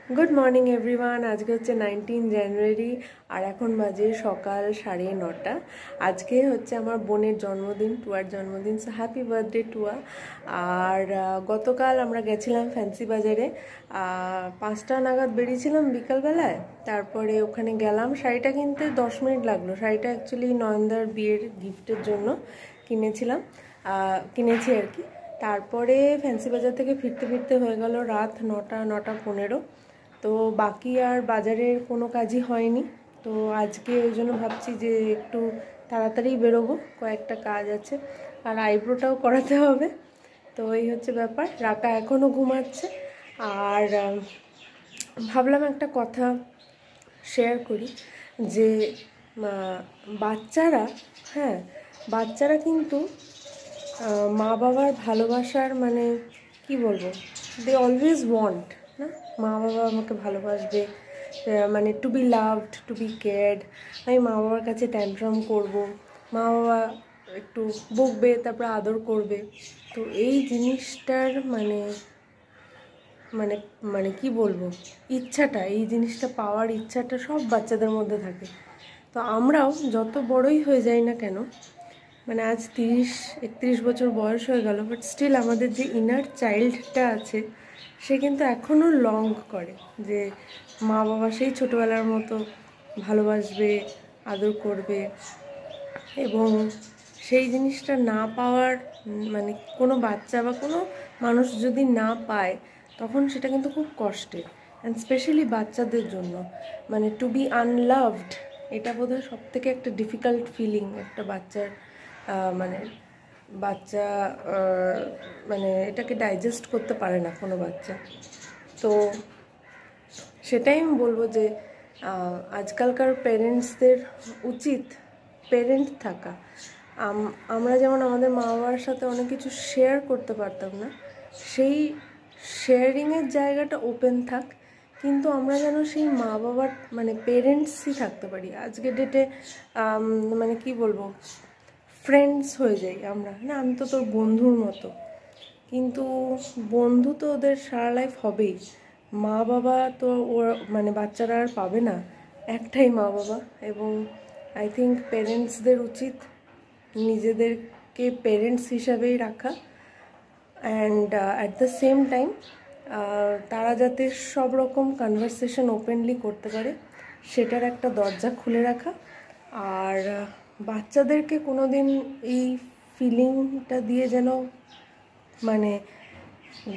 Good morning everyone. आज के होच्छे 19 জানুয়ারি और এখন বাজে সকাল 9:30। আজকে হচ্ছে আমার বোনের জন্মদিন, টুয়ার জন্মদিন। So happy birthday Tuya. আর গতকাল আমরা গেছিলাম ফ্যান্সি বাজারে, 5টা নাগাদ বেরিয়েছিলাম বিকালবেলায়। তারপরে ওখানে গেলাম, শাড়িটা কিনতে 10 মিনিট লাগলো। শাড়িটা অ্যাকচুয়ালি নয়নদার বিয়ের গিফটের জন্য কিনেছি আর কি। তারপরে ফ্যান্সি বাজার থেকে ফিরতে ফিরতে হয়ে গেল রাত 9:15। তো বাকি আর বাজারের কোনো কাজই হয়নি। তো আজকে ওই জন্য ভাবছি যে একটু তাড়াতাড়ি বেরোবো, কয়েকটা কাজ আছে, আর আইব্রোটাও করাতে হবে। তো এই হচ্ছে ব্যাপার। রাকা এখনও ঘুমাচ্ছে। আর ভাবলাম একটা কথা শেয়ার করি যে বাচ্চারা কিন্তু মা বাবার ভালোবাসার মানে কি বলবো, দে অলওয়েজ ওয়ান্ট না, মা বাবা আমাকে ভালোবাসবে, মানে to be loved, to be cared. আমি মা বাবার কাছে ট্যান্ট্রাম করব, মা বাবা একটু বকবে, তারপর আদর করবে। তো এই জিনিসটার মানে মানে মানে কি বলবো, ইচ্ছাটা, এই জিনিসটা পাওয়ার ইচ্ছাটা সব বাচ্চাদের মধ্যে থাকে। তো আমরাও যত বড়ই হয়ে যাই না কেন, মানে আজ 30-31 বছর বয়স হয়ে গেল, বাট স্টিল আমাদের যে ইনার চাইল্ডটা আছে সে কিন্তু এখনও লং করে যে মা বাবা সেই ছোটোবেলার মতো ভালোবাসবে, আদর করবে। এবং সেই জিনিসটা না পাওয়ার মানে কোনো বাচ্চা বা কোনো মানুষ যদি না পায় তখন সেটা কিন্তু খুব কষ্টের। অ্যান্ড স্পেশালি বাচ্চাদের জন্য, মানে টু বি আনলাভড, এটা বোধহয় সব থেকে একটা ডিফিকাল্ট ফিলিং একটা বাচ্চার। বাচ্চা মানে এটাকে ডাইজেস্ট করতে পারে না কোনো বাচ্চা। তো সেটাই আমি বলবো যে আজকালকার পেরেন্টসদের উচিত পেরেন্ট থাকা। আমরা যেমন আমাদের মা বাবার সাথে অনেক কিছু শেয়ার করতে পারতাম না, সেই শেয়ারিংয়ের জায়গাটা ওপেন থাক, কিন্তু আমরা যেন সেই মা বাবার মানে পেরেন্টসই থাকতে পারি। আজকের ডেটে মানে কি বলবো, ফ্রেন্ডস হয়ে যাই আমরা, না আমি তো তোর বন্ধুর মতো, কিন্তু বন্ধু তো ওদের সারা লাইফ হবেই। মা বাবা তো ওর মানে বাচ্চারা আর পাবে না, একটাই মা বাবা। এবং আই থিঙ্ক পেরেন্টসদের উচিত নিজেদেরকে পেরেন্টস হিসাবেই রাখা, and at the same time তারা যাতে সব রকম কনভারসেশন ওপেনলি করতে পারে সেটার একটা দরজা খুলে রাখা। আর বাচ্চাদেরকে কোনো দিন এই ফিলিংটা দিয়ে যেন মানে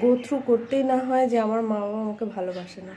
গো থ্রু করতেই না হয় যে আমার মা বাবা আমাকে ভালোবাসে না।